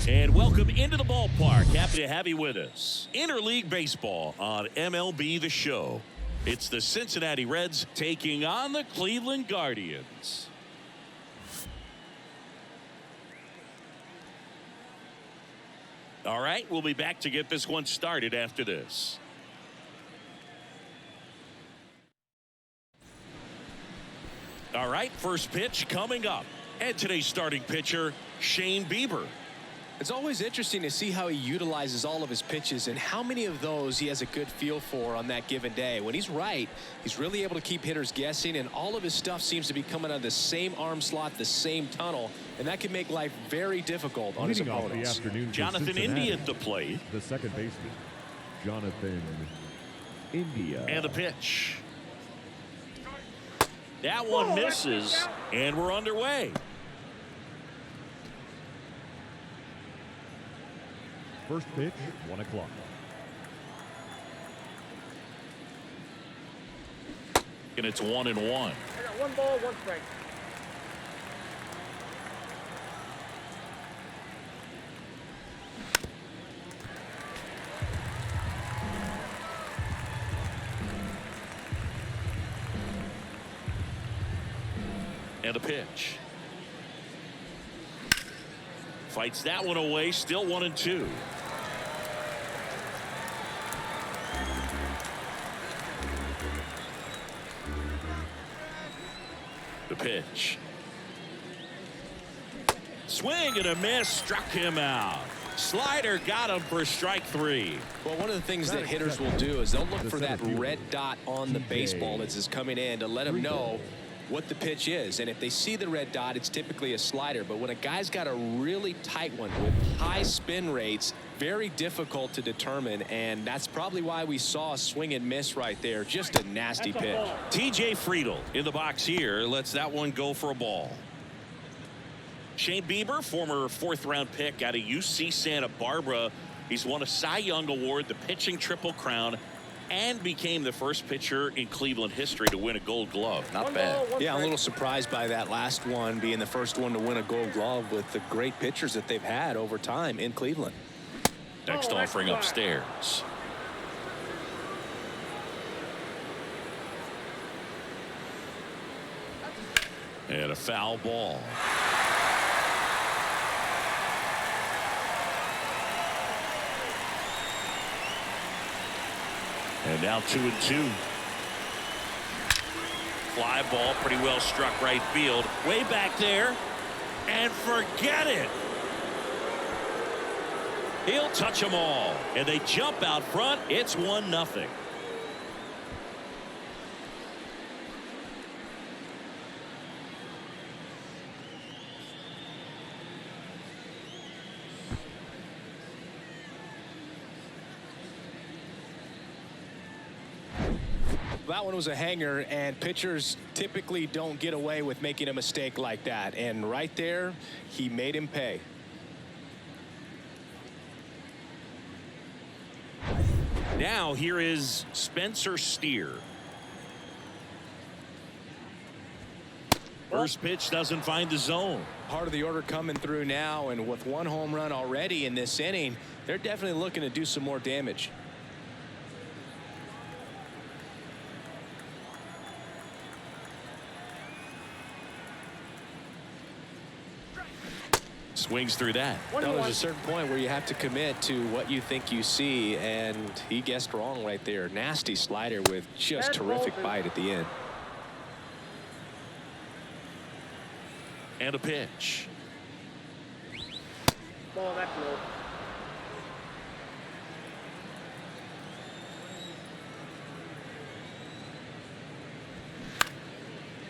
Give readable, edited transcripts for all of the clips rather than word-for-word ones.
And welcome into the ballpark. Happy to have you with us. Interleague baseball on MLB The Show. It's the Cincinnati Reds taking on the Cleveland Guardians. All right, we'll be back to get this one started after this. All right, first pitch coming up. And today's starting pitcher, Shane Bieber. It's always interesting to see how he utilizes all of his pitches and how many of those he has a good feel for on that given day. When he's right, he's really able to keep hitters guessing, and all of his stuff seems to be coming out of the same arm slot, the same tunnel, and that can make life very difficult on his opponents. Jonathan India at the plate. The second baseman, Jonathan India. And the pitch. That one misses, and we're underway. First pitch, 1 o'clock. And it's 1-1. I got 1 ball, 1 strike. And a pitch. Fights that one away, still 1-2. The pitch. Swing and a miss, struck him out. Slider got him for strike 3. Well, one of the things that hitters will do is they'll look for that red dot on the baseball that's coming in to let them know what the pitch is. And if they see the red dot, it's typically a slider. But when a guy's got a really tight one with high spin rates, very difficult to determine. And that's probably why we saw a swing and miss right there. Just a nasty pitch. TJ Friedel in the box here lets that one go for a ball. Shane Bieber, former 4th-round pick out of UC Santa Barbara. He's won a Cy Young Award, the pitching Triple Crown, and became the first pitcher in Cleveland history to win a Gold Glove. Not bad. Yeah, I'm a little surprised by that last one being the first one to win a Gold Glove with the great pitchers that they've had over time in Cleveland. Next offering upstairs. And a foul ball. And now 2-2. Fly ball pretty well struck right field. Way back there. And forget it. He'll touch them all. And they jump out front. It's 1-0. That one was a hanger, and pitchers typically don't get away with making a mistake like that. And right there, he made him pay. Now here is Spencer Steer. First pitch doesn't find the zone. Part of the order coming through now, and with 1 home run already in this inning, they're definitely looking to do some more damage. Swings through that. There's a certain point where you have to commit to what you think you see, and he guessed wrong right there. Nasty slider with just terrific bite at the end. And a pitch. Ball, that's low.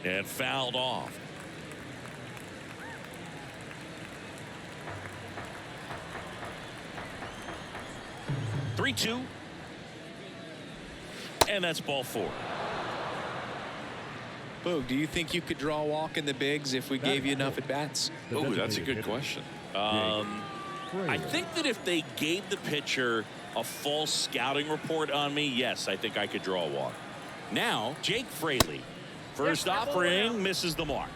And fouled off. Three-two. And that's ball 4. Boog, do you think you could draw a walk in the bigs if we gave you enough at bats? Oh, that's a good question. I think that if they gave the pitcher a full scouting report on me, yes, I think I could draw a walk. Now, Jake Fraley. First offering misses the mark.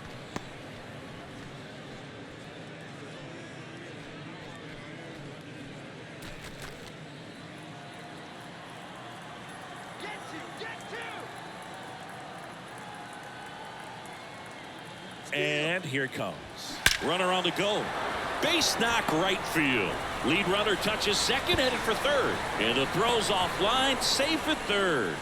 And here it comes. Runner on the go. Base knock right field. Lead runner touches second, headed for third. And the throw's offline, safe at third.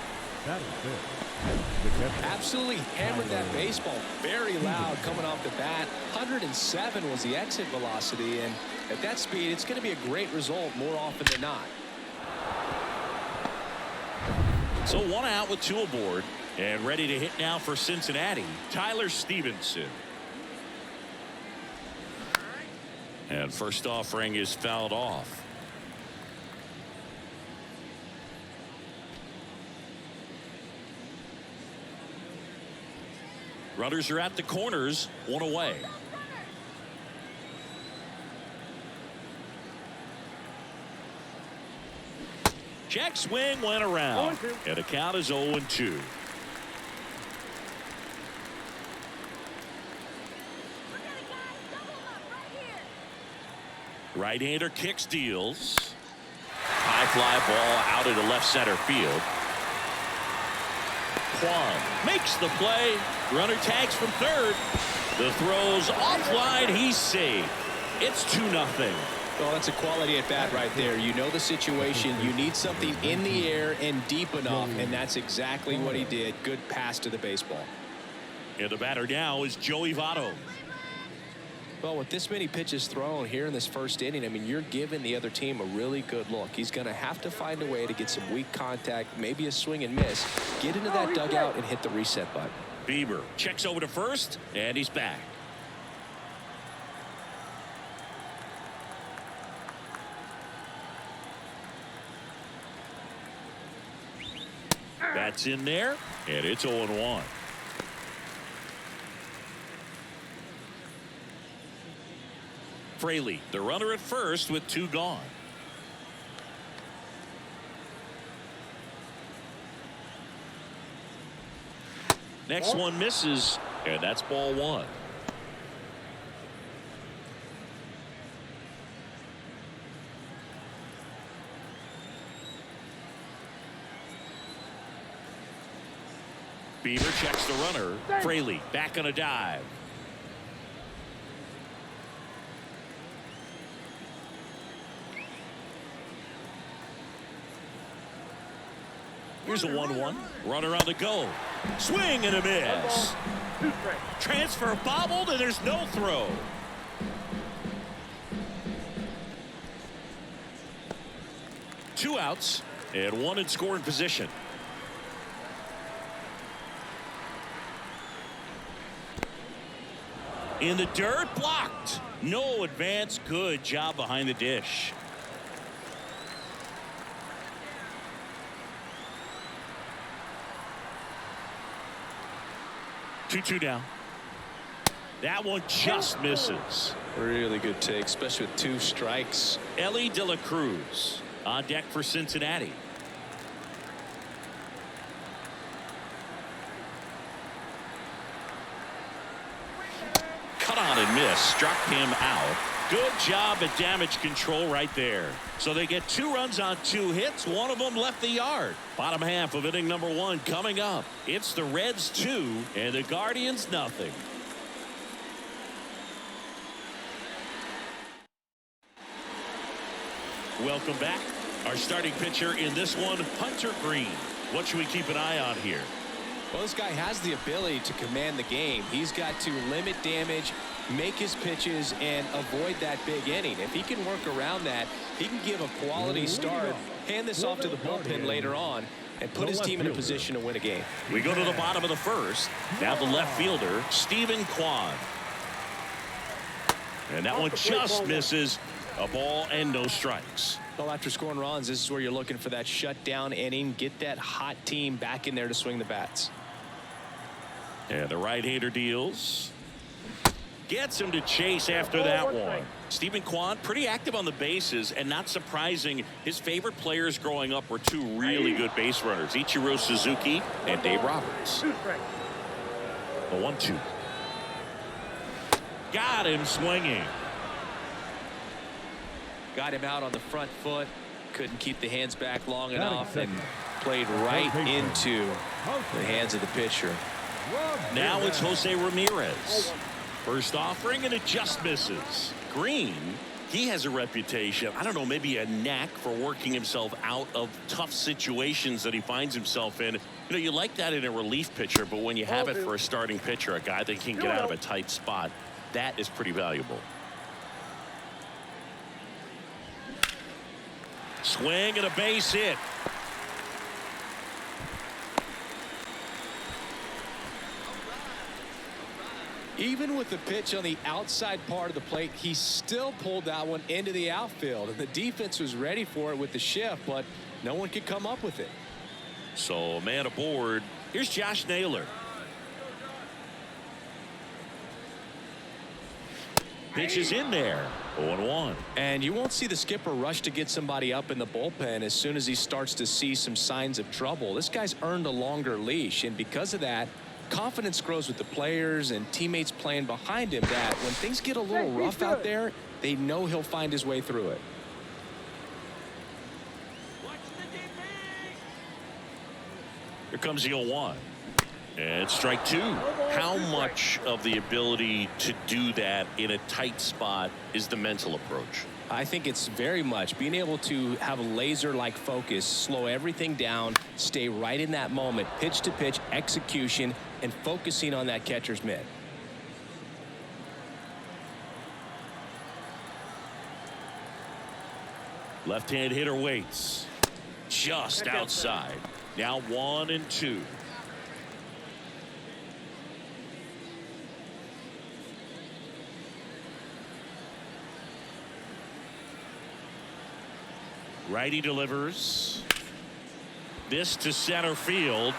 That is it. Absolutely hammered that baseball. Very loud coming off the bat. 107 was the exit velocity, and at that speed, it's going to be a great result more often than not. So 1 out with 2 aboard, and ready to hit now for Cincinnati, Tyler Stevenson. And first offering is fouled off. Runners are at the corners, 1 away. Check swing went around, and the count is 0-2. Right-hander kicks, deals. High fly ball out into left center field. Kwan makes the play. Runner tags from third. The throw's offline. He's safe. It's 2-0. Well, that's a quality at bat right there. You know the situation. You need something in the air and deep enough, and that's exactly what he did. Good pass to the baseball. And the batter now is Joey Votto. Well, with this many pitches thrown here in this first inning, I mean, you're giving the other team a really good look. He's going to have to find a way to get some weak contact, maybe a swing and miss, get into that dugout and hit the reset button. Bieber checks over to first, and he's back. That's in there, and it's 0-1. Fraley, the runner at first with 2 gone. Next one misses, and that's ball 1. Bieber checks the runner. Fraley back on a dive. Here's a 1-1. Runner on the go. Swing and a miss. Transfer bobbled, and there's no throw. Two outs and 1 in scoring position. In the dirt, blocked. No advance. Good job behind the dish. Two down. That one just misses. Really good take, especially with 2 strikes. Ellie De La Cruz on deck for Cincinnati. Cut on and miss. Struck him out. Good job at damage control right there. So they get 2 runs on 2 hits. One of them left the yard. Bottom half of inning number 1 coming up. It's the Reds 2 and the Guardians nothing. Welcome back. Our starting pitcher in this one, Hunter Green. What should we keep an eye on here? Well, this guy has the ability to command the game. He's got to limit damage, make his pitches, and avoid that big inning. If he can work around that, he can give a quality start, hand this off to the bullpen later on, and put his team in a position to win a game. We go to the bottom of the first. Now the left fielder, Stephen Kwan. And that one just misses. A ball and no strikes. Well, after scoring runs, this is where you're looking for that shutdown inning. Get that hot team back in there to swing the bats. And the right-hander deals. Gets him to chase after that one. Stephen Kwan pretty active on the bases, and not surprising, his favorite players growing up were 2 really good base runners, Ichiro Suzuki and Dave Roberts. A 1-2. Got him swinging. Got him out on the front foot. Couldn't keep the hands back long enough and played right into the hands of the pitcher. Now it's Jose Ramirez. First offering, and it just misses. Green, he has a reputation, I don't know, maybe a knack for working himself out of tough situations that he finds himself in. You know, you like that in a relief pitcher, but when you have it for a starting pitcher, a guy that can get out of a tight spot, that is pretty valuable. Swing and a base hit. Even with the pitch on the outside part of the plate, he still pulled that one into the outfield. And the defense was ready for it with the shift, but no one could come up with it. So, man aboard. Here's Josh Naylor. Pitch is in there. 0-1. And you won't see the skipper rush to get somebody up in the bullpen as soon as he starts to see some signs of trouble. This guy's earned a longer leash, and because of that, confidence grows with the players and teammates playing behind him that when things get a little rough out there, they know he'll find his way through it. Here comes the 0-1. And strike two. How much of the ability to do that in a tight spot is the mental approach? I think it's very much being able to have a laser-like focus, slow everything down, stay right in that moment, pitch to pitch execution, and focusing on that catcher's mitt. Left-hand hitter waits. Just outside. Now 1-2. Righty delivers. This to center field.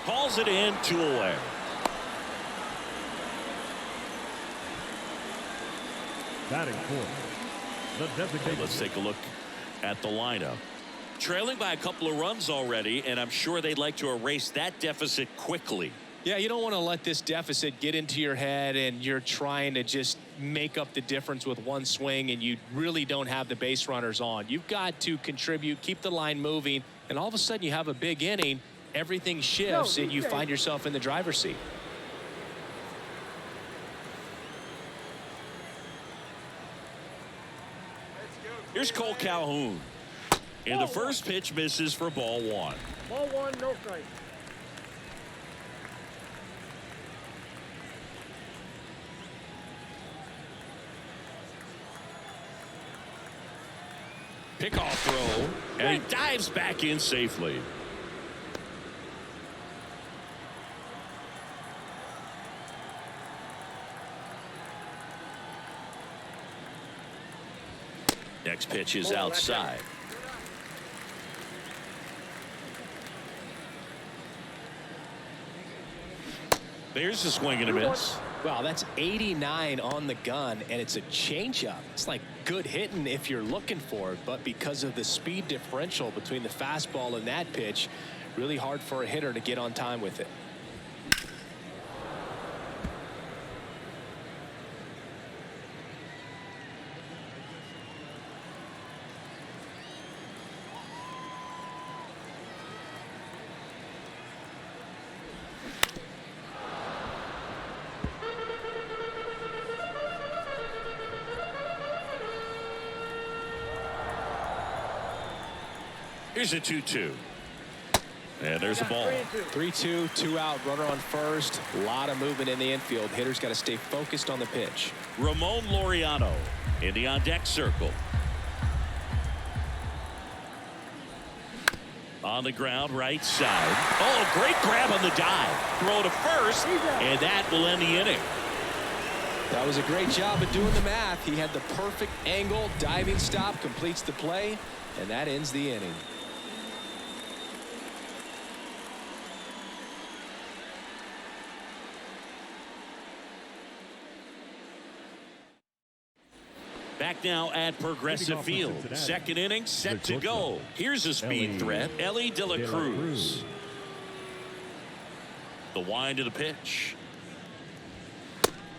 Calls it in, 2 away. Batting fourth, the designated. Let's take a look at the lineup. Trailing by a couple of runs already, and I'm sure they'd like to erase that deficit quickly. Yeah, you don't want to let this deficit get into your head and you're trying to just make up the difference with one swing and you really don't have the base runners on. You've got to contribute, keep the line moving, and all of a sudden you have a big inning, everything shifts and you find yourself in the driver's seat. Here's Cole Calhoun. And the first pitch misses for ball 1. Ball 1, no strike. Pickoff throw, and he dives back in safely. Next pitch is outside. There's the swing and a miss. Wow, that's 89 on the gun, and it's a changeup. It's like good hitting if you're looking for it, but because of the speed differential between the fastball and that pitch, really hard for a hitter to get on time with it. Here's a 2-2. And there's a ball. 3-2, 2 out, runner on first. A lot of movement in the infield. Hitters got to stay focused on the pitch. Ramon Laureano in the on-deck circle. On the ground, right side. Oh, a great grab on the dive. Throw to first, and that will end the inning. That was a great job of doing the math. He had the perfect angle, diving stop, completes the play, and that ends the inning. Back now at Progressive Field. Second inning set to go. Here's a speed threat, Ellie De La Cruz. The wind to the pitch.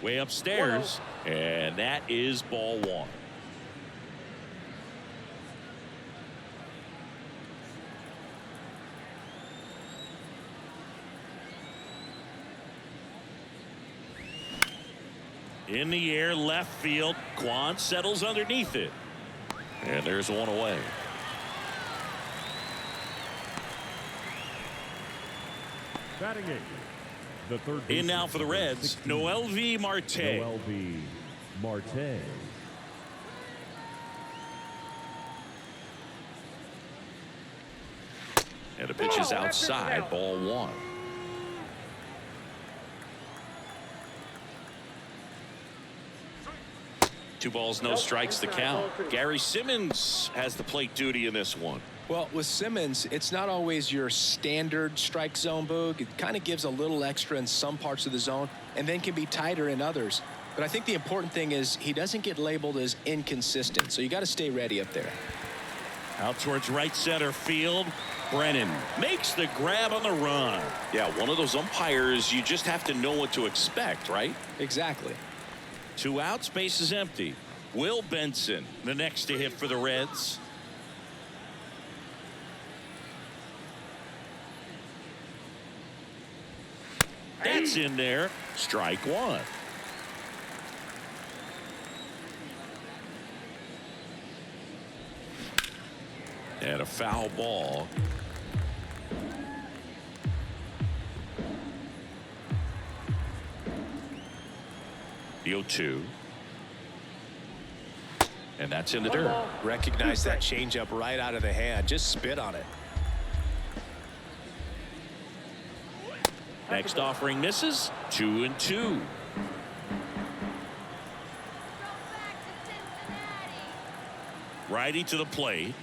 Way upstairs, and that is ball 1. In the air, left field. Kwan settles underneath it. And there's one away. Batting eighth, the third In now for the Reds, Noel V. Marte. Noel V. Marte. And the pitch is outside, ball one. Two balls, no strikes to count. Gary Simmons has the plate duty in this one. Well, with Simmons, it's not always your standard strike zone, Boog. It kind of gives a little extra in some parts of the zone and then can be tighter in others. But I think the important thing is he doesn't get labeled as inconsistent, so you got to stay ready up there. Out towards right center field. Brennan makes the grab on the run. Yeah, one of those umpires, you just have to know what to expect, right? Exactly. 2 outs, base is empty. Will Benson, the next to hit for the Reds. That's in there. Strike one. And a foul ball. The 0-2. And that's in the dirt. Recognize that changeup right out of the hand. Just spit on it. Next offering misses. 2-2. Righty to the plate.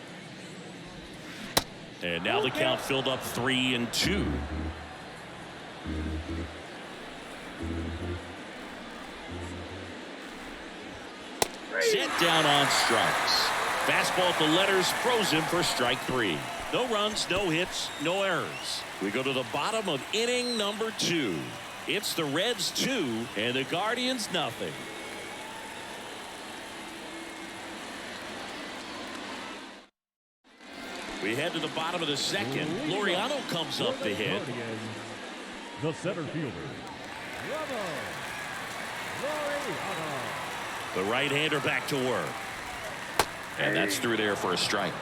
And now the count filled up 3-2. Set down on strikes. Fastball at the letters froze him for strike 3. No runs, no hits, no errors. We go to the bottom of inning number 2. It's the Reds 2 and the Guardians nothing. We head to the bottom of the second. Laureano comes up to hit. The center fielder, Laureano. The right-hander back to work. And that's through there for a strike.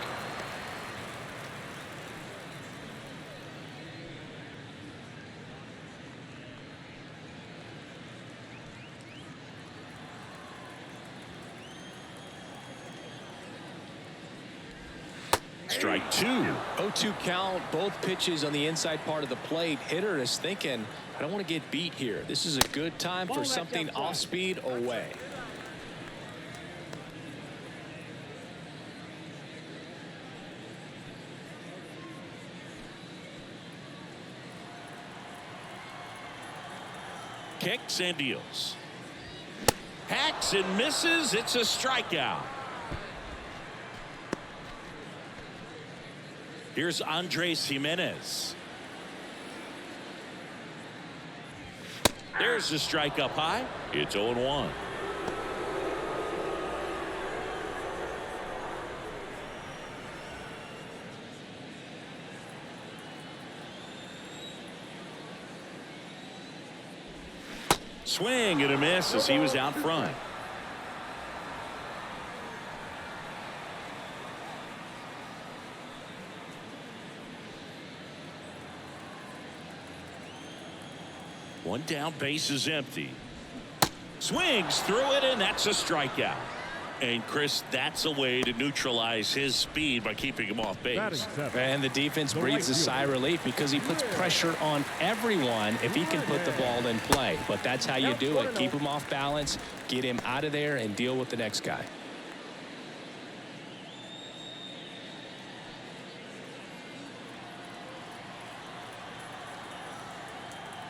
Strike 2. 0-2 count, both pitches on the inside part of the plate. Hitter is thinking, I don't want to get beat here. This is a good time for something off speed away. Kicks and deals. Hacks and misses. It's a strikeout. Here's Andres Jimenez. There's the strike up high. It's 0-1. Swing and a miss as he was out front. One down, base is empty. Swings through it, and that's a strikeout. And Chris, that's a way to neutralize his speed by keeping him off base. And the defense breathes a sigh of relief because he puts pressure on everyone if he can put the ball in play. But that's how you do it. Keep him off balance, get him out of there, and deal with the next guy.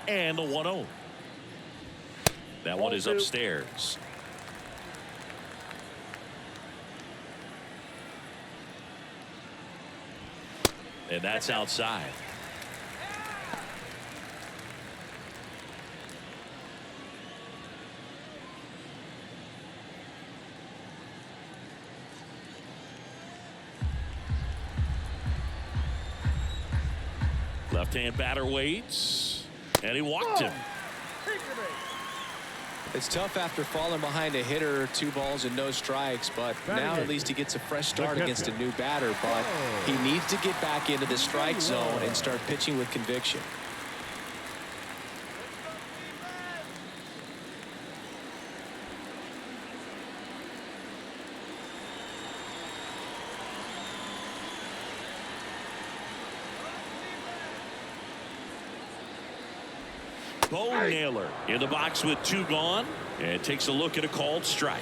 And the 1-0. That one is upstairs. And that's outside. Left-hand batter waits. And he walked him. It's tough after falling behind a hitter, 2 balls and no strikes, but now at least he gets a fresh start against a new batter. But he needs to get back into the strike zone and start pitching with conviction. Bo Naylor in the box with 2 gone and takes a look at a called strike.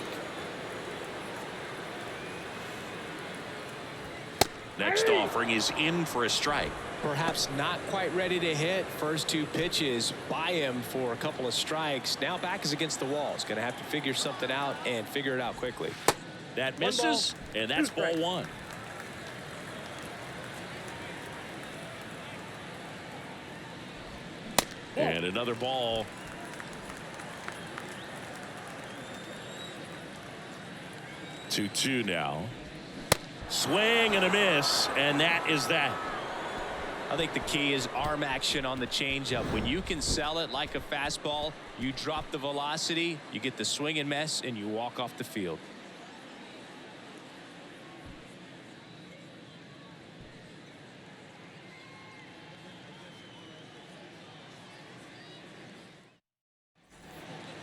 Next offering is in for a strike. Perhaps not quite ready to hit. First 2 pitches by him for a couple of strikes. Now back is against the wall. He's going to have to figure something out and figure it out quickly. That misses, and that's ball 1. And another ball. 2-2 now. Swing and a miss, and that is that. I think the key is arm action on the changeup. When you can sell it like a fastball, you drop the velocity, you get the swing and miss, and you walk off the field.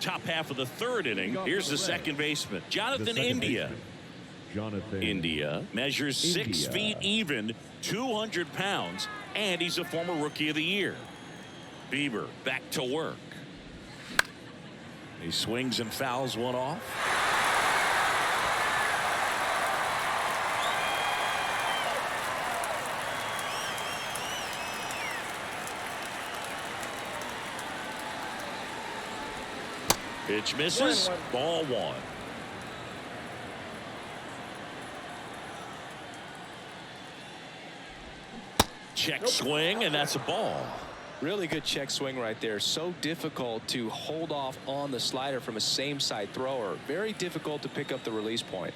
Top half of the 3rd inning. Here's the second baseman, Jonathan India. India measures 6 feet even, 200 pounds, and he's a former Rookie of the Year. Bieber back to work. He swings and fouls one off. Pitch misses. Ball 1. Check swing, and that's a ball. Really good check swing right there. So difficult to hold off on the slider from a same side thrower. Very difficult to pick up the release point.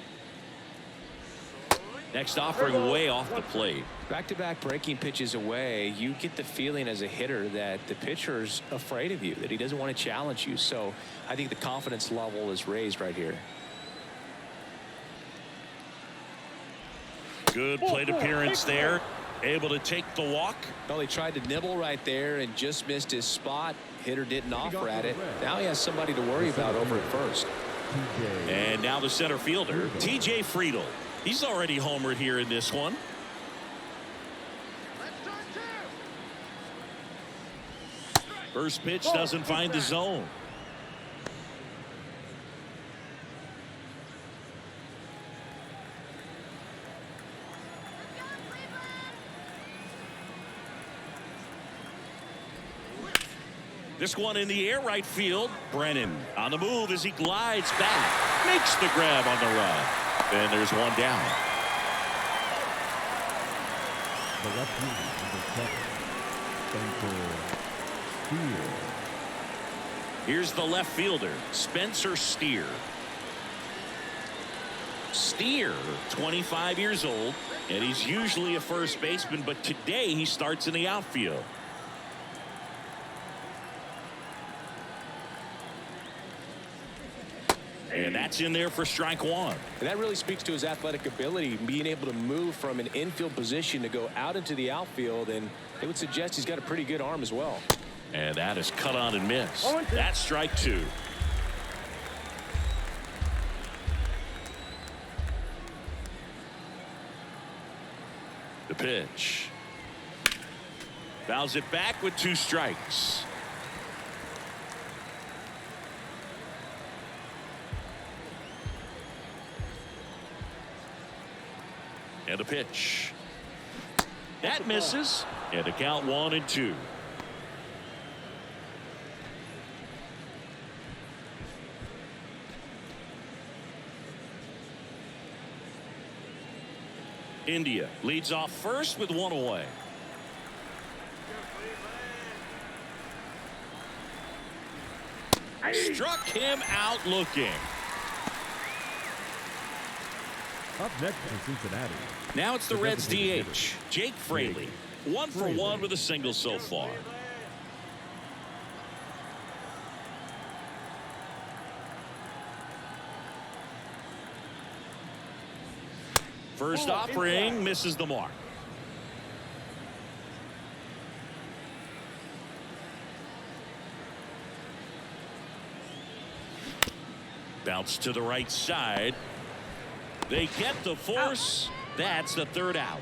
Next offering way off the plate. Back-to-back breaking pitches away, you get the feeling as a hitter that the pitcher's afraid of you, that he doesn't want to challenge you. So I think the confidence level is raised right here. Good plate appearance there. Able to take the walk. Well, he tried to nibble right there and just missed his spot. Hitter didn't offer at it. Now he has somebody to worry about over at first. And now the center fielder, TJ Friedel. He's already homered here in this one. First pitch doesn't find the zone. This one in the air right field. Brennan on the move as he glides back. Makes the grab on the run. And there's one down. The left fielder, number 7, Spencer Steer. Here's the left fielder, Spencer Steer. Steer, 25 years old, and he's usually a first baseman, but today he starts in the outfield. And that's in there for strike 1. And that really speaks to his athletic ability, being able to move from an infield position to go out into the outfield, and it would suggest he's got a pretty good arm as well. And that is cut on and missed. That's strike 2. The pitch. Fouls it back with 2 strikes. And a pitch. That misses. And a count 1-2. India leads off first with 1 away. Struck him out looking. Up next in Cincinnati. Now it's the Reds DH, Jake Fraley. 1 for 1 with a single so far. First offering misses the mark. Bounce to the right side. They get the force. That's the third out.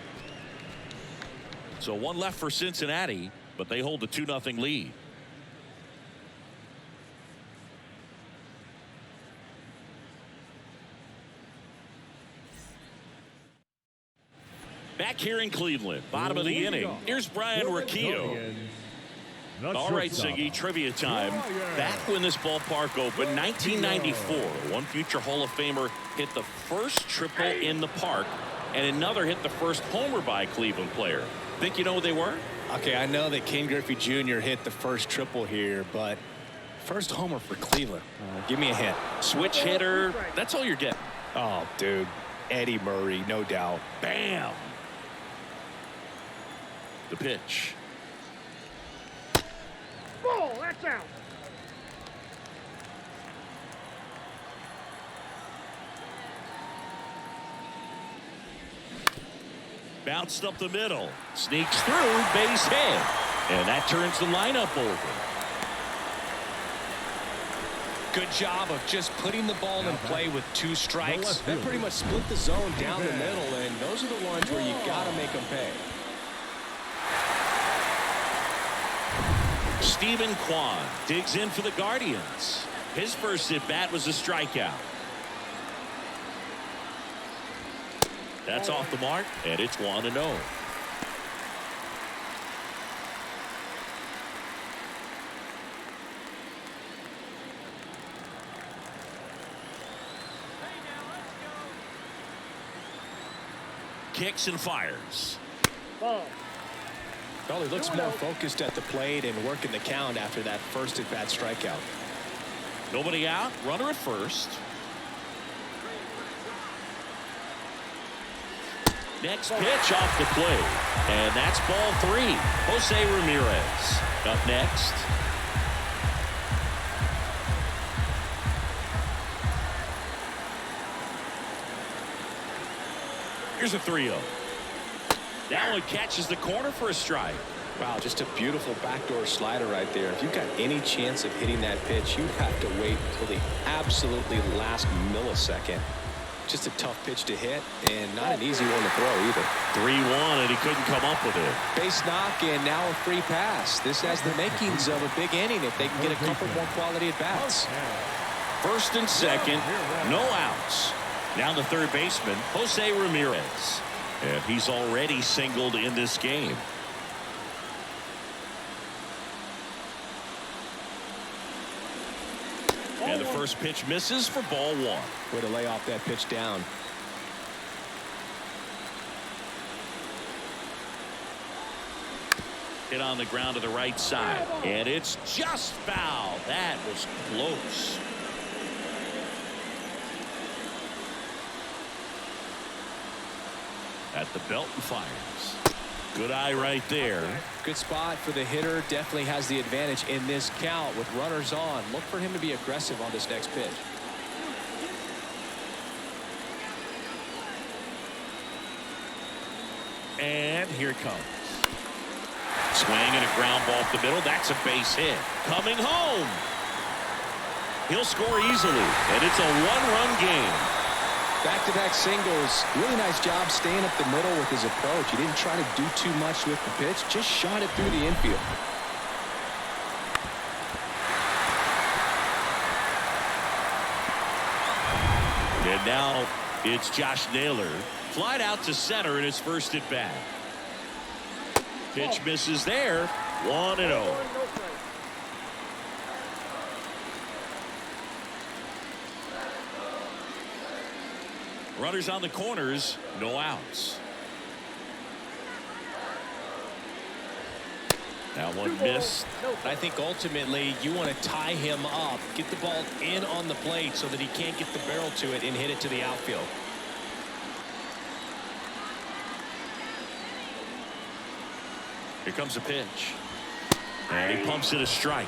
So one left for Cincinnati, but they hold a 2-0 lead. Back here in Cleveland, bottom of the inning. Here's Brian Riccio. All right, Siggy, trivia time. Back when this ballpark opened, 1994, one future Hall of Famer hit the first triple in the park, and another hit the first homer by a Cleveland player. Think you know who they were? Okay, I know that Ken Griffey Jr. hit the first triple here, but first homer for Cleveland. Give me a hint. Switch hitter. That's all you're getting. Oh, dude. Eddie Murray, no doubt. Bam. The pitch. Ball, that's out. Bounced up the middle. Sneaks through, base hit. And that turns the lineup over. Good job of just putting the ball in play with 2 strikes. That pretty much split the zone down the middle, and those are the ones where you got to make them pay. Stephen Kwan digs in for the Guardians. His first at-bat was a strikeout. That's off the mark, and it's 1-0. Kicks and fires. Ball. Well, he looks more focused at the plate and working the count after that first at-bat strikeout. Nobody out, runner at first. Next pitch off the plate, and that's ball 3. Jose Ramirez up next. Here's a 3-0. That one catches the corner for a strike. Wow, just a beautiful backdoor slider right there. If you've got any chance of hitting that pitch, you have to wait until the absolutely last millisecond. Just a tough pitch to hit, and not an easy one to throw either. 3-1, and he couldn't come up with it. Base knock, and now a free pass. This has the makings of a big inning if they can get a couple more quality at-bats. First and second, no outs. Now the third baseman, Jose Ramirez. And he's already singled in this game. And the first pitch misses for ball 1. Way to lay off that pitch down. Hit on the ground to the right side. And it's just foul. That was close. At the belt and fires. Good eye right there. Good spot for the hitter. Definitely has the advantage in this count with runners on. Look for him to be aggressive on this next pitch. And here it comes. Swing and a ground ball up the middle. That's a base hit. Coming home. He'll score easily, and it's a 1-run game. Back-to-back singles. Really nice job staying up the middle with his approach. He didn't try to do too much with the pitch. Just shot it through the infield. And now it's Josh Naylor. Flied out to center in his first at-bat. Pitch misses there. 1-0. Runners on the corners, no outs. That one missed. I think ultimately you want to tie him up, get the ball in on the plate so that he can't get the barrel to it and hit it to the outfield. Here comes a pitch. And he pumps it a strike.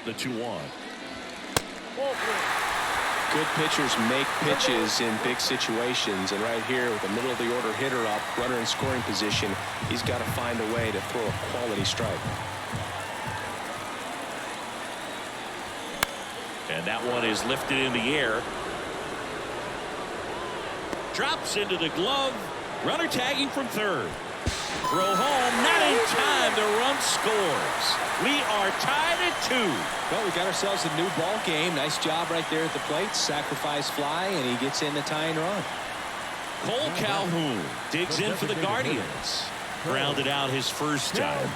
the 2-1. Good pitchers make pitches in big situations, and right here with the middle of the order hitter up, runner in scoring position, he's got to find a way to throw a quality strike. And that one is lifted in the air. Drops into the glove. Runner tagging from third. Throw home, not in time. The run scores. We are tied at 2. Well, we got ourselves a new ball game. Nice job right there at the plate. Sacrifice fly, and he gets in the tying run. Cole Calhoun digs in for the Guardians. Grounded out his first time.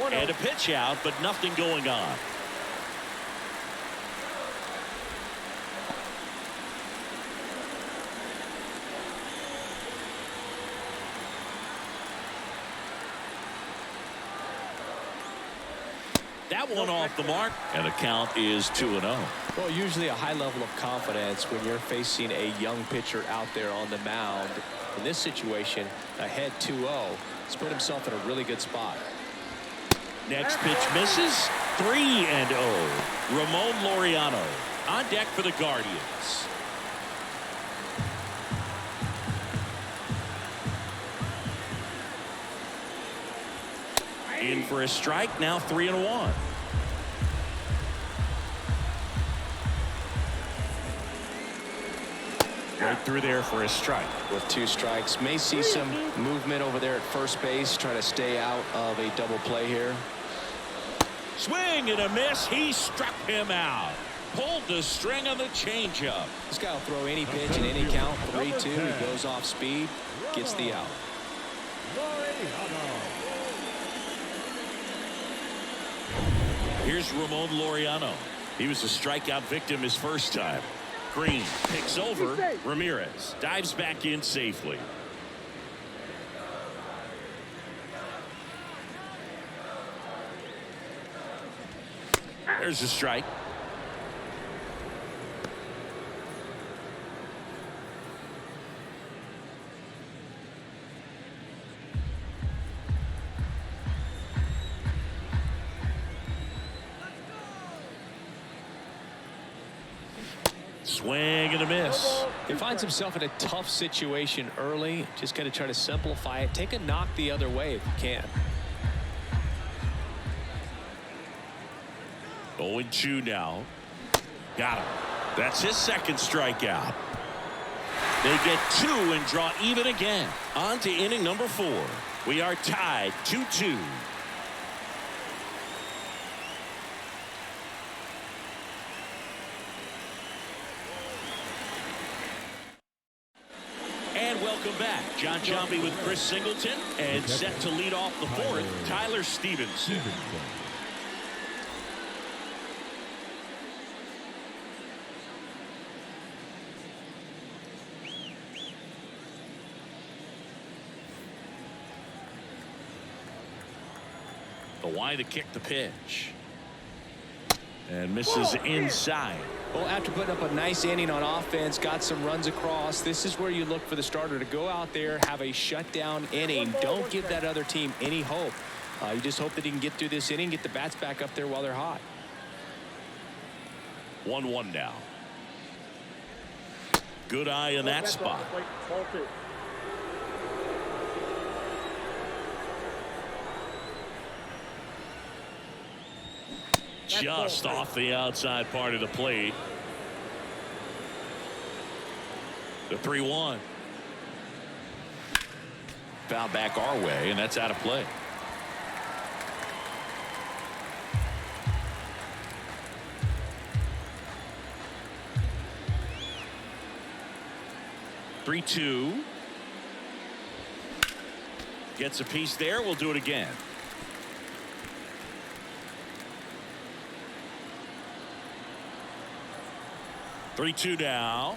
And a pitch out, but nothing going on. That one off the mark, and the count is 2-0. Well, usually a high level of confidence when you're facing a young pitcher out there on the mound. In this situation, ahead 2-0, he's put himself in a really good spot. Next pitch misses. 3-0. Ramon Laureano on deck for the Guardians. In for a strike, now 3-1. Right through there for a strike. With 2 strikes, may see some movement over there at first base, trying to stay out of a double play here. Swing and a miss. He struck him out. Pulled the string on the changeup. This guy will throw any pitch in any count. 3-2. He goes off speed, gets the out. Here's Ramon Laureano. He was a strikeout victim his first time. Green picks over. Ramirez dives back in safely. There's a strike. Swing and a miss. He finds himself in a tough situation early. Just got to try to simplify it. Take a knock the other way if you can. 0-2 now. Got him. That's his second strikeout. They get 2 and draw even again. On to inning number 4. We are tied 2-2. And welcome back. John Giambi with Chris Singleton. And set to lead off the 4th, Tyler Stevenson. Why to kick the pitch. And misses inside. Well, after putting up a nice inning on offense, got some runs across, this is where you look for the starter to go out there, have a shutdown inning. Don't give that other team any hope. You just hope that he can get through this inning, get the bats back up there while they're hot. 1-1 now. Good eye in that spot. Just off the outside part of the plate. The 3-1. Foul back our way, and that's out of play. Three, 2. Gets a piece there. We'll do it again. Three, 2 now.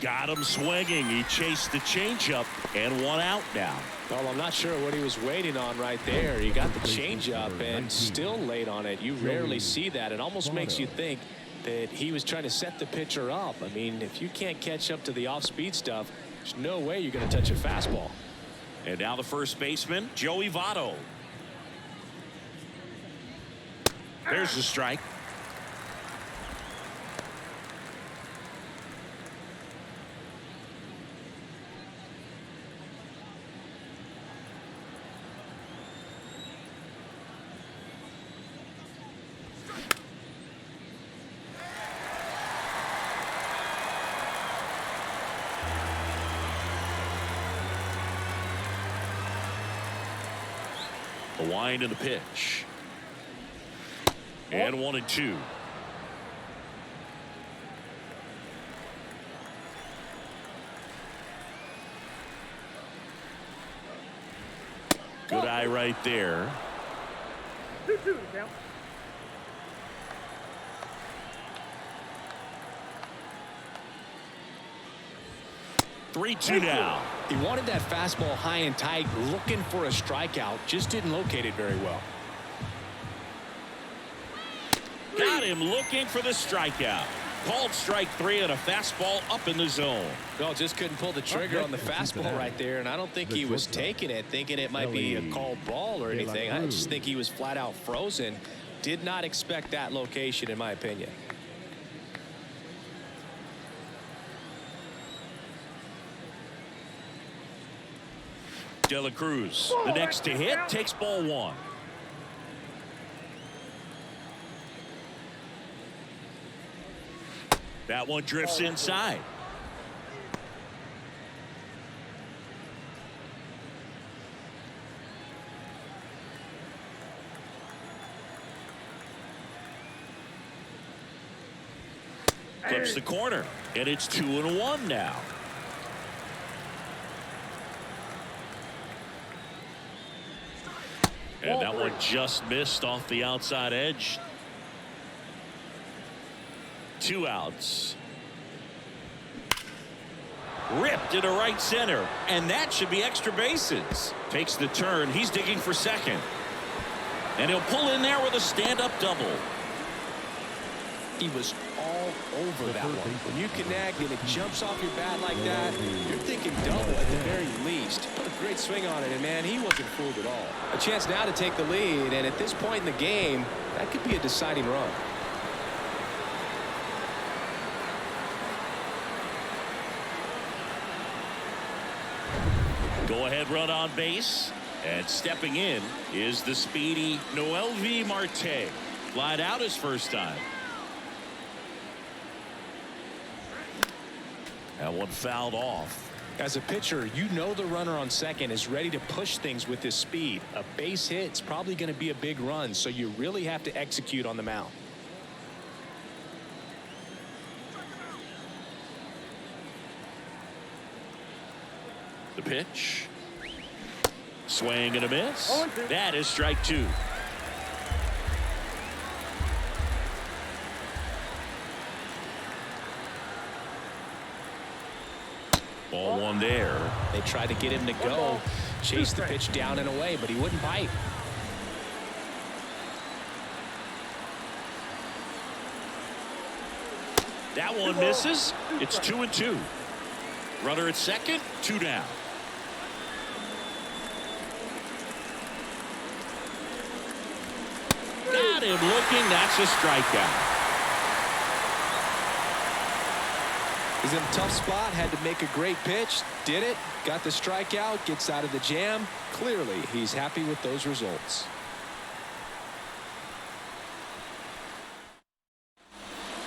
Got him swinging. He chased the changeup and 1 out now. Well, I'm not sure what he was waiting on right there. He got the changeup and still late on it. You rarely see that. It almost makes you think that he was trying to set the pitcher up. I mean, if you can't catch up to the off-speed stuff, There's no way you're going to touch a fastball. And now the first baseman, Joey Votto. There's the strike. The wind and the pitch. And 1-2. Good eye right there. 2-2 now. Three-two now. He wanted that fastball high and tight, looking for a strikeout. Just didn't locate it very well. Got him looking for the strikeout. Called strike 3 on a fastball up in the zone. No, just couldn't pull the trigger on the fastball right there, and I don't think he was taking it, thinking it might be a called ball or anything. I just think he was flat out frozen. Did not expect that location, in my opinion. De La Cruz, the next to hit, takes ball 1. That one drifts inside. Clips the corner, and it's 2-1 now. And that one just missed off the outside edge. 2 outs. Ripped into right center, and that should be extra bases. Takes the turn. He's digging for second. And he'll pull in there with a stand-up double. He was all over that one. When you connect and it jumps off your bat like that, you're thinking double at the very least. What a great swing on it, and man, he wasn't fooled at all. A chance now to take the lead, and at this point in the game, that could be a deciding run. Go-ahead run on base, and stepping in is the speedy Noelvi Marte. Flied out his first time. That one fouled off. As a pitcher, you know the runner on second is ready to push things with his speed. A base hit's probably going to be a big run, so you really have to execute on the mound. The pitch. Swing and a miss. That is strike 2. Ball 1 there. They tried to get him to go, chase the pitch down and away, but he wouldn't bite. That one misses. It's 2-2. Runner at second, 2 down. Got him looking. That's a strikeout. He's in a tough spot, had to make a great pitch, did it, got the strikeout, gets out of the jam. Clearly, he's happy with those results.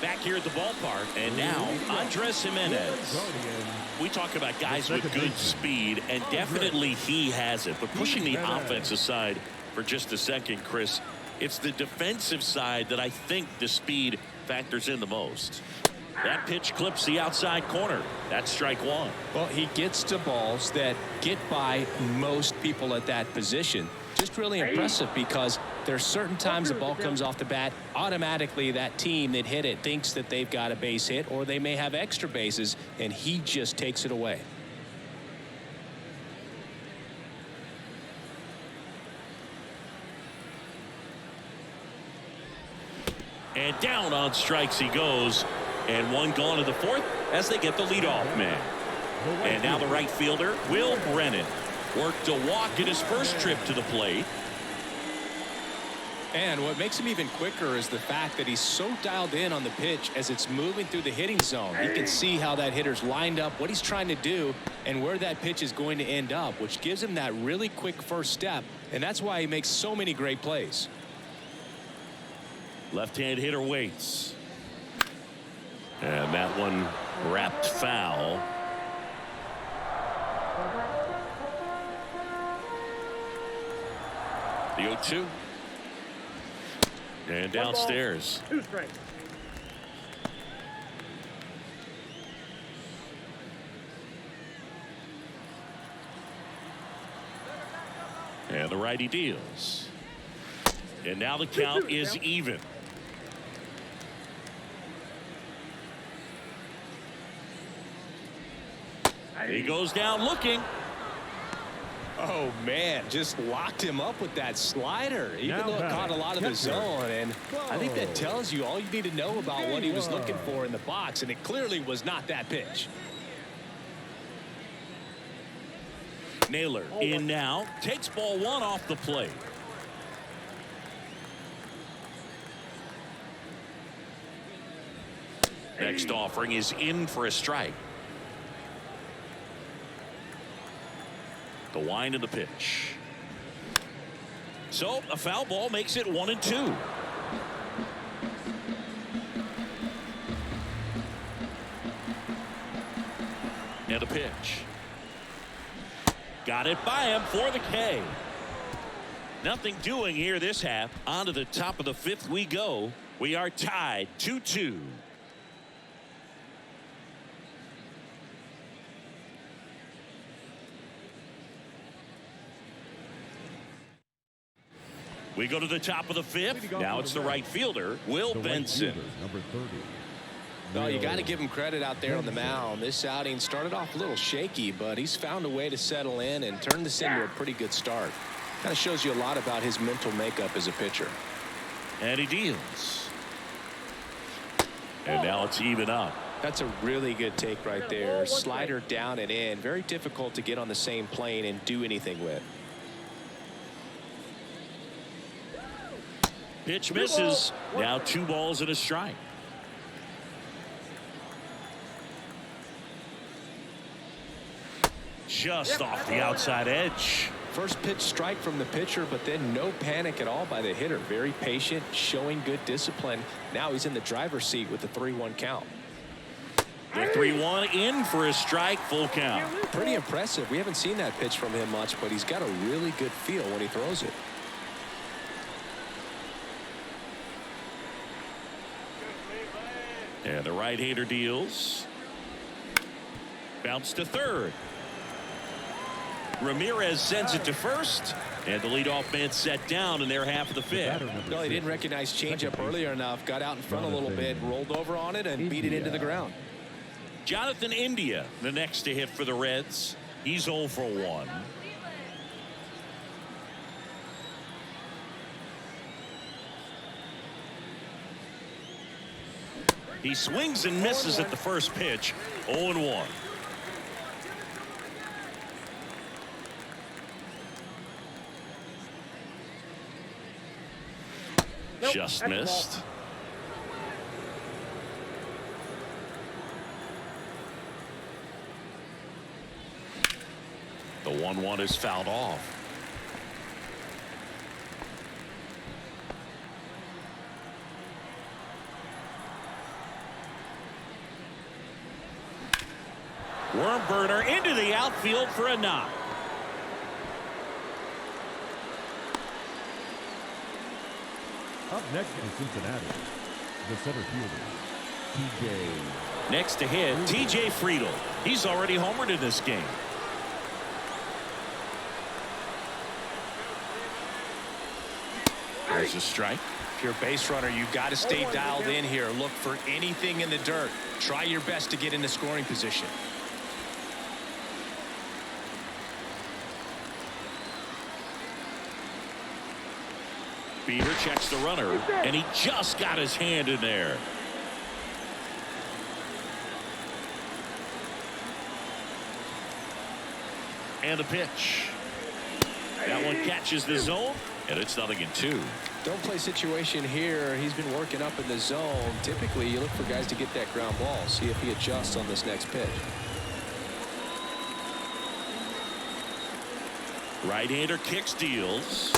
Back here at the ballpark, and now Andres Jimenez. We talk about guys with good speed, and definitely he has it. But pushing the offense aside for just a second, Chris, it's the defensive side that I think the speed factors in the most. That pitch clips the outside corner. That's strike 1. Well, he gets to balls that get by most people at that position. Just really impressive because there's certain times the ball comes off the bat, automatically that team that hit it thinks that they've got a base hit or they may have extra bases, and he just takes it away. And down on strikes he goes. And one gone to the 4th as they get the leadoff man. And now the right fielder, Will Brennan, worked a walk in his first trip to the plate. And what makes him even quicker is the fact that he's so dialed in on the pitch as it's moving through the hitting zone. He can see how that hitter's lined up, what he's trying to do, and where that pitch is going to end up, which gives him that really quick first step. And that's why he makes so many great plays. Left-hand hitter waits. And that one wrapped foul. The 0-2. And downstairs. 2 strikes. And the righty deals. And now the count is even. He goes down looking. Oh, man, just locked him up with that slider, even Now though it batting, caught a lot of the catcher. zone. And I think that tells you all you need to know about what he was looking for in the box, and it clearly was not that pitch. Naylor in now. Takes ball 1 off the plate. Next offering is in for a strike. The wind of the pitch. So a foul ball makes it 1-2. And a pitch. Got it by him for the K. Nothing doing here this half. On to the top of the 5th we go. We are tied 2-2. We go to the top of the 5th. Now it's the right fielder, Will Benson. Number 30. No, you got to give him credit out there on the mound. This outing started off a little shaky, but he's found a way to settle in and turn this into a pretty good start. Kind of shows you a lot about his mental makeup as a pitcher. And he deals. And now it's even up. That's a really good take right there. Slider down and in. Very difficult to get on the same plane and do anything with. Pitch misses. Now 2 balls and a strike. Just off the outside edge. First pitch strike from the pitcher, but then no panic at all by the hitter. Very patient, showing good discipline. Now he's in the driver's seat with the 3-1 count. The 3-1 in for a strike, full count. Pretty impressive. We haven't seen that pitch from him much, but he's got a really good feel when he throws it. And the right-hander deals. Bounce to third. Ramirez sends it to first. And the leadoff man set down in their half of the 5th. No, he didn't recognize changeup earlier enough. Got out in front a little bit, rolled over on it, and beat it into the ground. Jonathan India, the next to hit for the Reds. He's 0 for 1. He swings and misses at the first pitch. 0-1. Just missed. The 1-1 is fouled off. Worm burner into the outfield for a knock. Up next in Cincinnati, the center fielder, TJ. Next to hit, TJ Friedel. He's already homered in this game. There's a strike. If you're a base runner, you've got to stay dialed in here. Look for anything in the dirt. Try your best to get into scoring position. Bieber checks the runner, and he just got his hand in there. And the pitch. That one catches the zone, and it's 0-2. Don't play situation here. He's been working up in the zone. Typically, you look for guys to get that ground ball. See if he adjusts on this next pitch. Right-hander kicks, deals.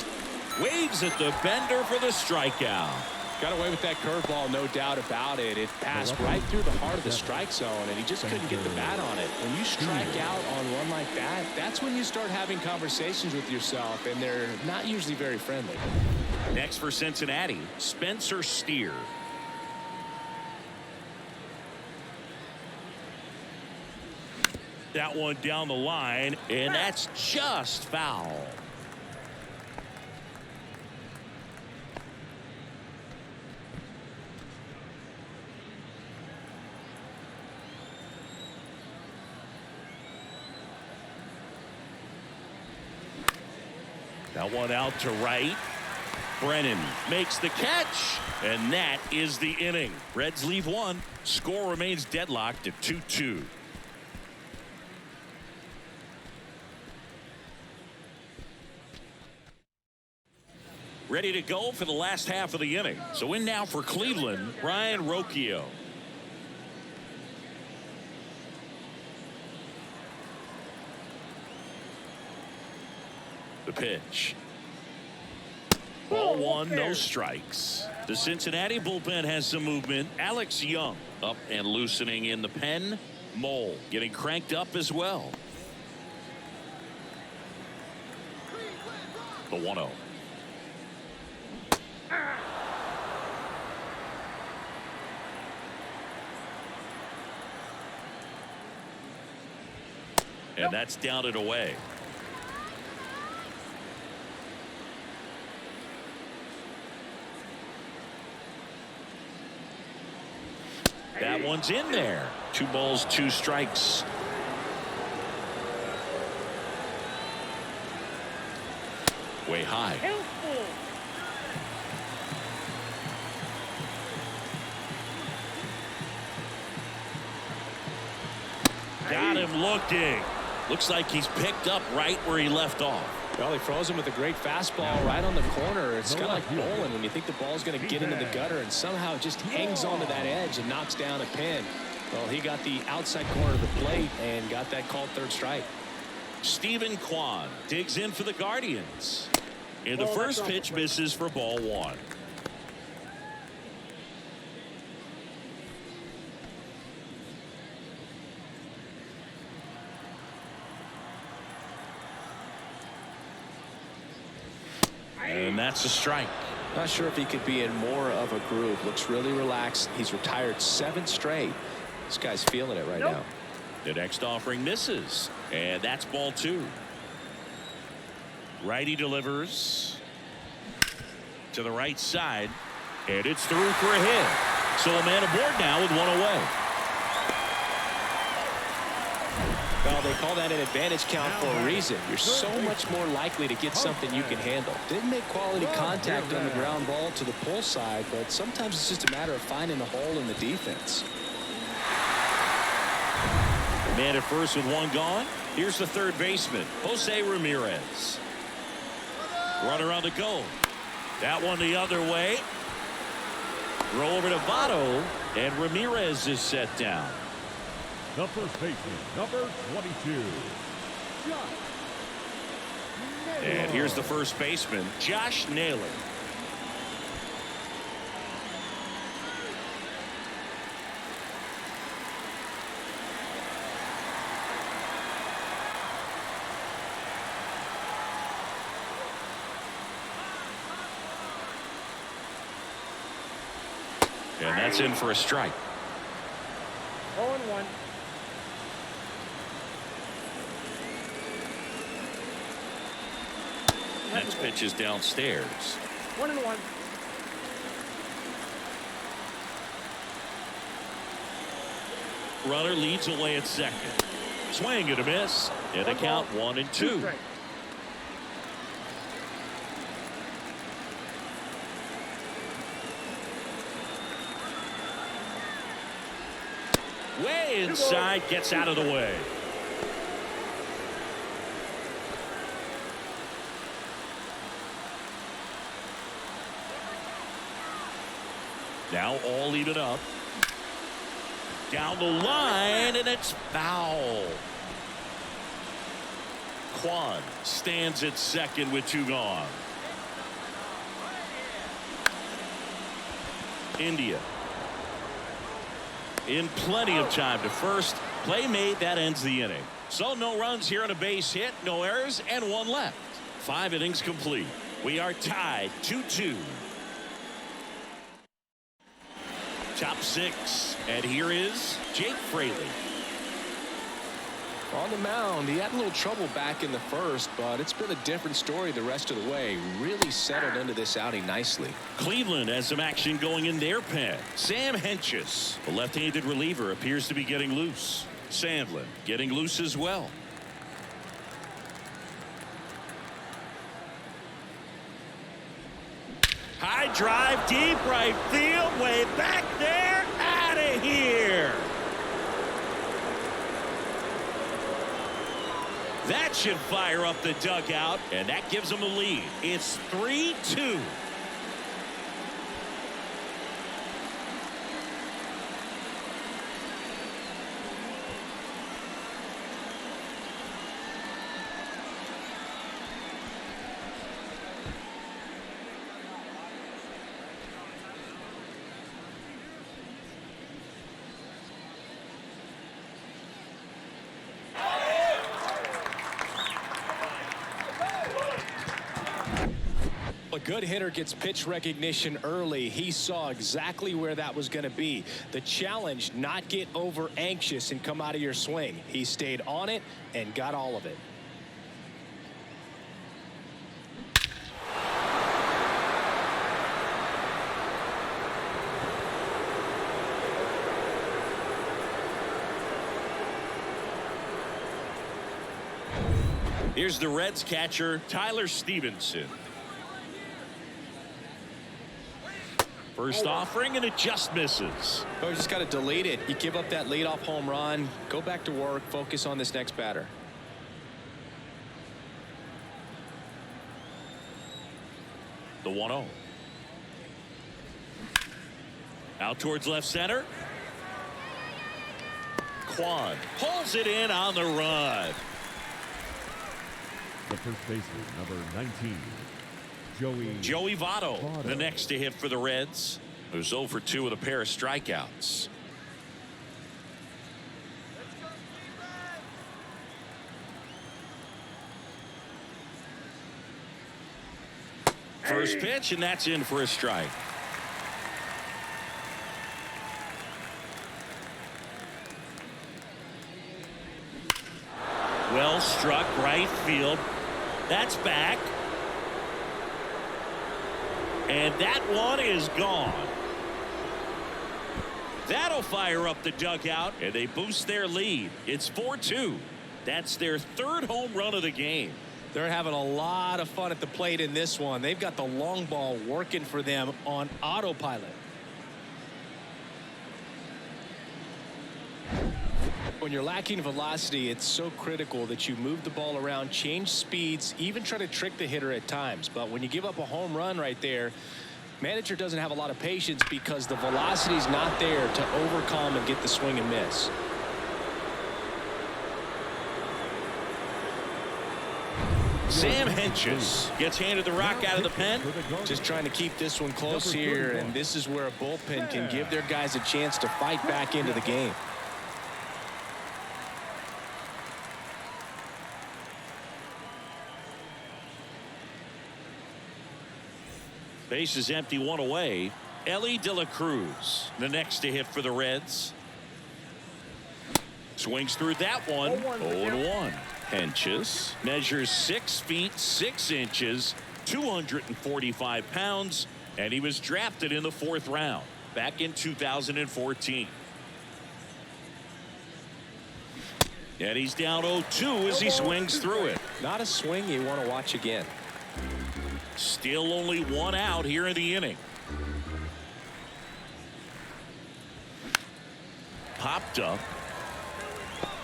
Waves at the bender for the strikeout. Got away with that curveball, no doubt about it. It passed right through the heart of the strike zone, and he just couldn't get the bat on it. When you strike out on one like that, that's when you start having conversations with yourself, and they're not usually very friendly. Next for Cincinnati, Spencer Steer. That one down the line, and that's just foul. That one out to right. Brennan makes the catch, and that is the inning. Reds leave one. Score remains deadlocked at 2-2. Ready to go for the last half of the inning. So in now for Cleveland, Ryan Rocchio. The pitch. Ball one, no strikes. The Cincinnati bullpen has some movement. Alex Young up and loosening in the pen. Mole getting cranked up as well. The 1-0. And that's down and away. That one's in there. 2 balls, 2 strikes. Way high. Got him looking. Looks like he's picked up right where he left off. Well, he froze him with a great fastball right on the corner. It's kind of like bowling when you think the ball's going to get into the gutter and somehow it just hangs onto that edge and knocks down a pin. Well, he got the outside corner of the plate and got that called third strike. Stephen Kwan digs in for the Guardians. And the first pitch misses for ball 1. And that's a strike. Not sure if he could be in more of a groove. Looks really relaxed. He's retired 7 straight. This guy's feeling it right now. The next offering misses. And that's ball 2. Righty delivers to the right side. And it's through for a hit. So a man aboard now with 1 away. Well, they call that an advantage count for a reason. You're so much more likely to get something you can handle. Didn't make quality contact on the ground ball to the pull side, but sometimes it's just a matter of finding the hole in the defense. Man at first with 1 gone. Here's the third baseman, Jose Ramirez. Runner on the go. That one the other way. Throw over to Votto, and Ramirez is set down. The first baseman, number 22. And here's the first baseman, Josh Naylor. And that's in for a strike. 0-1. Next pitch is downstairs. 1-1. Runner leads away at second. Swing and a miss. And a count 1-2. Way inside, gets out of the way. Now all even up. Down the line, and it's foul. Kwan stands at second with 2 gone. India in plenty of time to first. Play made, that ends the inning. So no runs here on a base hit, no errors, and 1 left. 5 innings complete. We are tied 2-2. Top 6, and here is Jake Fraley. On the mound, he had a little trouble back in the first, but it's been a different story the rest of the way. Really settled into this outing nicely. Cleveland has some action going in their pen. Sam Hentges, the left-handed reliever, appears to be getting loose. Sandlin getting loose as well. High drive, deep right field, way back there, out of here. That should fire up the dugout, and that gives them a lead. It's 3-2. A good hitter gets pitch recognition early. He saw exactly where that was going to be. The challenge, not get over anxious and come out of your swing. He stayed on it and got all of it. Here's the Reds catcher, Tyler Stevenson. First offering, and it just misses. Oh, you just got to delete it. You give up that leadoff home run. Go back to work. Focus on this next batter. The 1-0. Out towards left center. Kwan pulls it in on the run. The first baseman, number 19, Joey Votto, the next to hit for the Reds, who's 0 for 2 with a pair of strikeouts. First pitch, and that's in for a strike. Well struck, right field. That's back. And that one is gone. That'll fire up the dugout, and they boost their lead. It's 4-2. That's their 3rd home run of the game. They're having a lot of fun at the plate in this one. They've got the long ball working for them on autopilot. When you're lacking velocity, it's so critical that you move the ball around, change speeds, even try to trick the hitter at times. But when you give up a home run right there, manager doesn't have a lot of patience because the velocity's not there to overcome and get the swing and miss. Sam Hentges gets handed the rock out of the pen. Just trying to keep this one close here, and this is where a bullpen can give their guys a chance to fight back into the game. Base is empty, 1 away. Ellie De La Cruz, the next to hit for the Reds. Swings through that one. 0-1. Hentges measures 6 feet 6 inches, 245 pounds, and he was drafted in the 4th round back in 2014. And he's down 0-2 as he swings through it. Not a swing you want to watch again. Still only 1 out here in the inning. Popped up,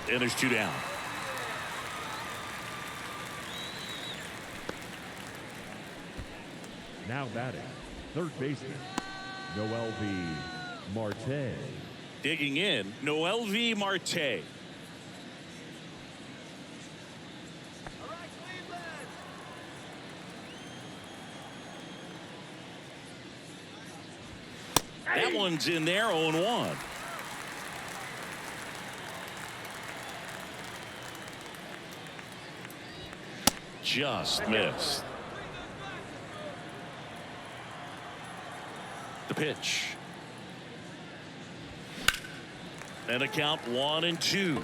and there's 2 down. Now batting, third baseman, Noel V. Marte. Digging in, Noel V. Marte. That one's in there, 0-1. Just missed. The pitch. And a count 1-2.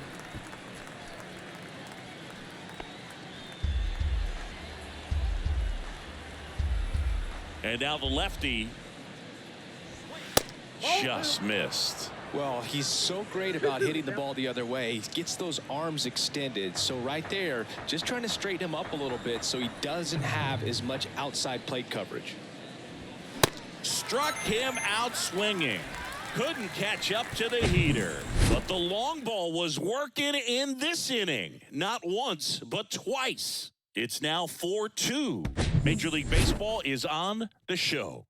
And now the lefty just missed. Well, he's so great about hitting the ball the other way. He gets those arms extended. So right there, just trying to straighten him up a little bit so he doesn't have as much outside plate coverage. Struck him out swinging. Couldn't catch up to the heater. But the long ball was working in this inning. Not once, but twice. It's now 4-2. Major League Baseball is on the show.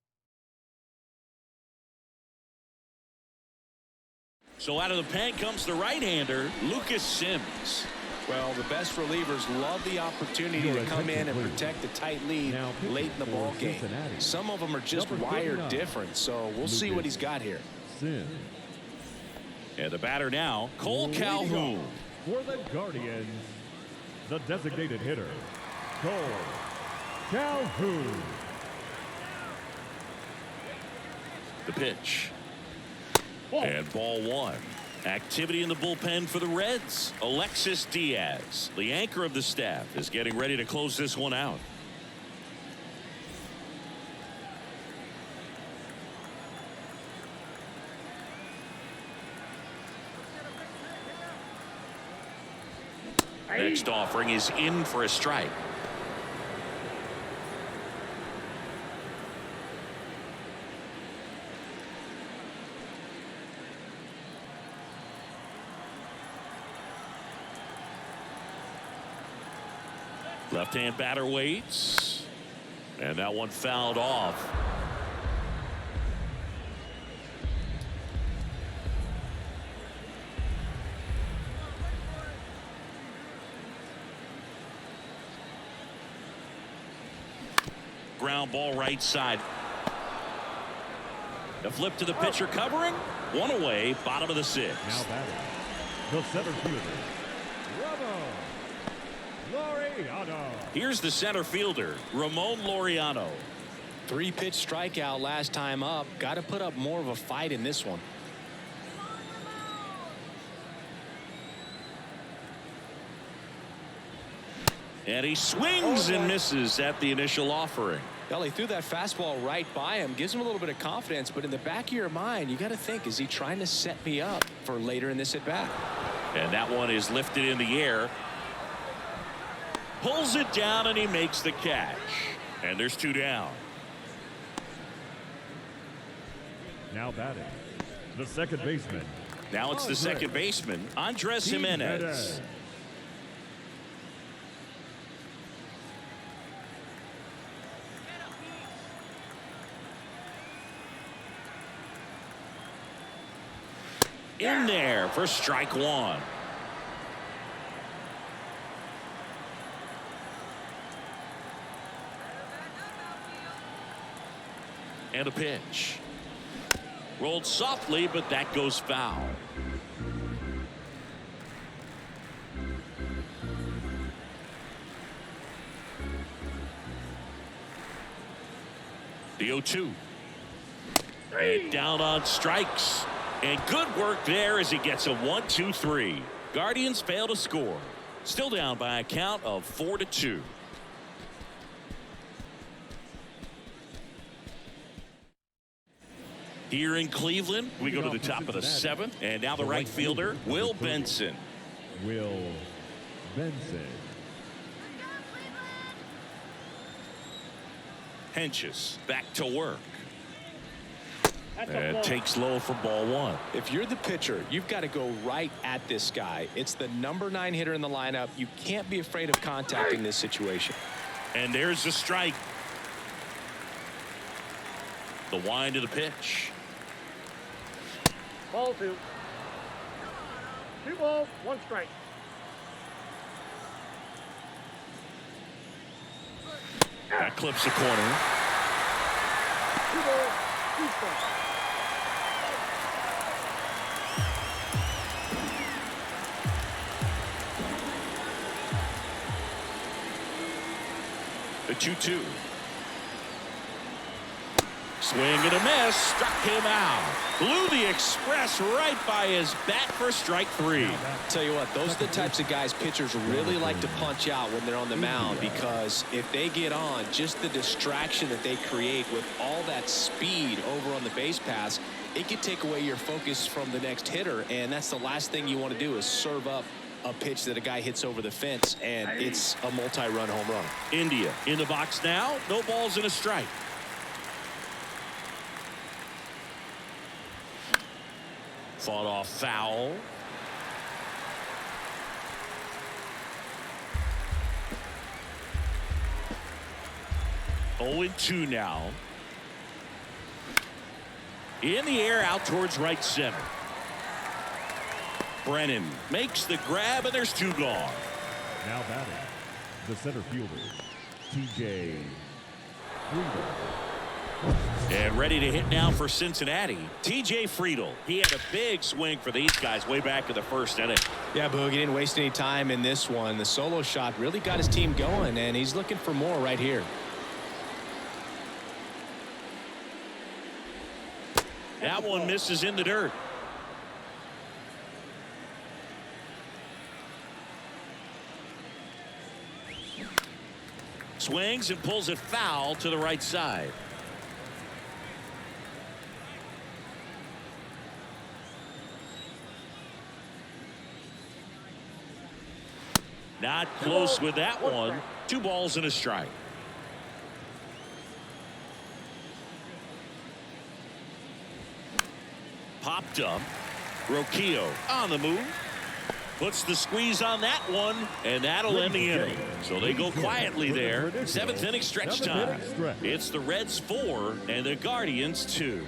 So out of the pen comes the right-hander, Lucas Sims. Well, the best relievers love the opportunity to come in and protect the tight lead late in the ball game. Some of them are just wired different, so we'll see what he's got here. And the batter now, Cole Calhoun. For the Guardians, the designated hitter, Cole Calhoun. The pitch. And ball one. Activity in the bullpen for the Reds. Alexis Diaz, the anchor of the staff, is getting ready to close this one out. Next offering is in for a strike. Left-hand batter waits. And that one fouled off. Ground ball right side. The flip to the pitcher covering. One away, bottom of the sixth. Now batting, the center fielder, Laureano. Here's the center fielder, Ramon Laureano. 3-pitch strikeout last time up. Got to put up more of a fight in this one. And he swings and misses at the initial offering. Well, he threw that fastball right by him, gives him a little bit of confidence, but in the back of your mind, you got to think, is he trying to set me up for later in this at bat? And that one is lifted in the air. Pulls it down and he makes the catch. And there's two down. Now batting, the second baseman. Now it's the second baseman, Andres Jimenez. In there for strike one. And a pitch. Rolled softly, but that goes foul. The 0-2. And down on strikes. And good work there as he gets a 1-2-3. Guardians fail to score. Still down by a count of 4-2. Here in Cleveland, we go to the top of the seventh. And now the right fielder, Will Benson. Will Benson. Henches back to work. And takes low for ball one. If you're the pitcher, you've got to go right at this guy. It's the number 9 hitter in the lineup. You can't be afraid of contact in this situation. And there's the strike. The wind of the pitch. Ball 2. 2 balls, 1 strike. That clips the corner. 2 balls, 2 strikes. The 2-2. Swing and a miss. Struck him out. Blew the express right by his bat for strike 3. Tell you what, those are the types of guys pitchers really like to punch out when they're on the mound, because if they get on, just the distraction that they create with all that speed over on the base pass, it can take away your focus from the next hitter, and that's the last thing you want to do is serve up a pitch that a guy hits over the fence, and it's a multi-run home run. India in the box now. No balls and a strike. Fought off foul. Oh, 0-2 now. In the air out towards right center. Brennan makes the grab, and there's 2 gone. Now batting, the center fielder, TJ Friedel. And ready to hit now for Cincinnati, TJ Friedel. He had a big swing for these guys way back in the first inning. Yeah, Boog, he didn't waste any time in this one. The solo shot really got his team going, and he's looking for more right here. That one misses in the dirt. Swings and pulls it foul to the right side. Not close with that one. 2 balls and a strike. Popped up. Roquillo on the move. Puts the squeeze on that one, and that'll end the inning. So they go quietly there. 7th inning stretch time. It's the Reds 4 and the Guardians 2.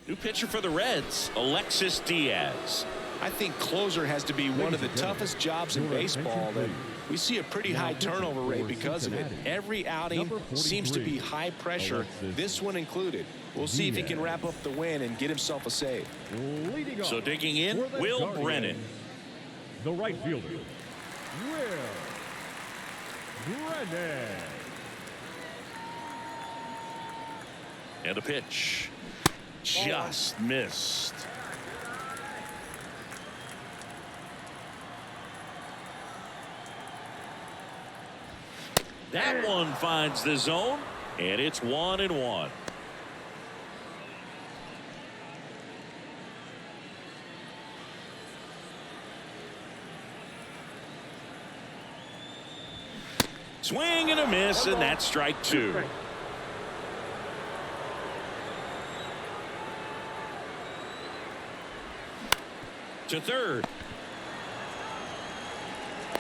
New pitcher for the Reds, Alexis Diaz. I think closer has to be one of the toughest jobs in baseball. And we see a pretty high turnover rate because of it. Every outing seems to be high pressure, this one included. We'll see if he can wrap up the win and get himself a save. So digging in, Will Brennan. The right fielder, Will Brennan. And the pitch. Just missed. That one finds the zone, and it's 1-1. Swing and a miss, and that's strike 2. To third.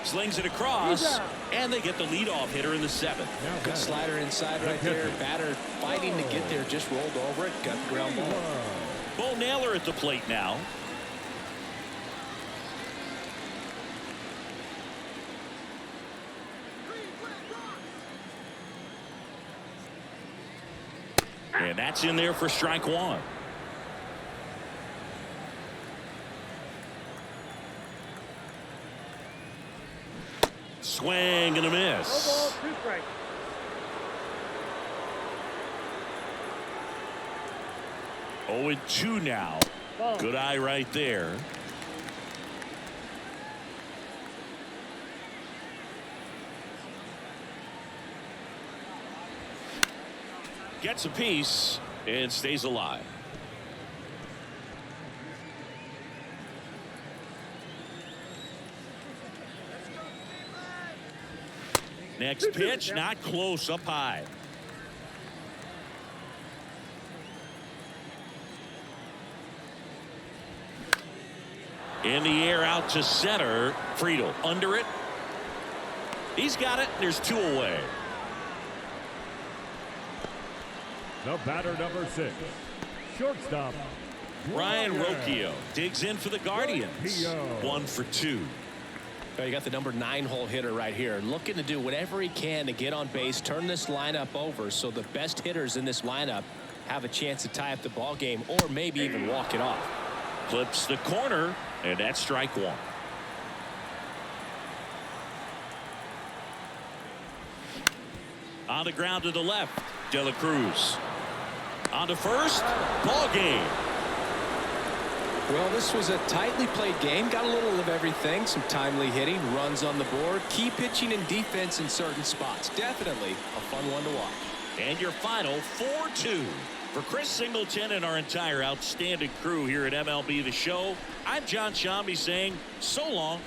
Slings it across, and they get the leadoff hitter in the 7th. Good slider inside right there. Batter fighting to get there, just rolled over it, got the ground ball. Bo Naylor at the plate now. And that's in there for strike 1. Swing and a miss. 2 strikes. Oh, 2 now. Good eye right there. Gets a piece and stays alive. Next pitch, not close, up high. In the air out to center. Friedel under it. He's got it. There's 2 away. The batter number 6, shortstop. Ryan Rocchio digs in for the Guardians. 1 for 2. You got the number 9 hole hitter right here, looking to do whatever he can to get on base, turn this lineup over so the best hitters in this lineup have a chance to tie up the ball game or maybe even walk it off. Clips the corner, and that's strike 1. On the ground to the left, De La Cruz. On to first, ball game. Well, this was a tightly played game. Got a little of everything. Some timely hitting, runs on the board, key pitching and defense in certain spots. Definitely a fun one to watch. And your final 4-2. For Chris Singleton and our entire outstanding crew here at MLB The Show, I'm John Shambi saying so long.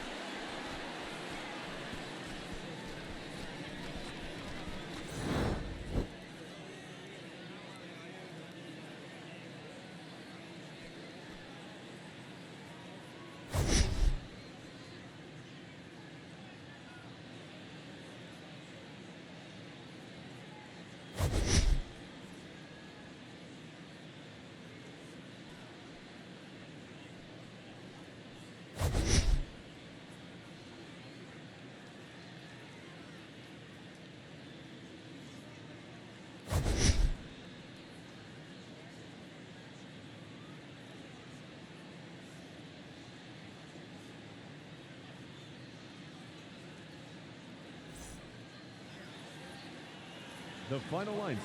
The final line.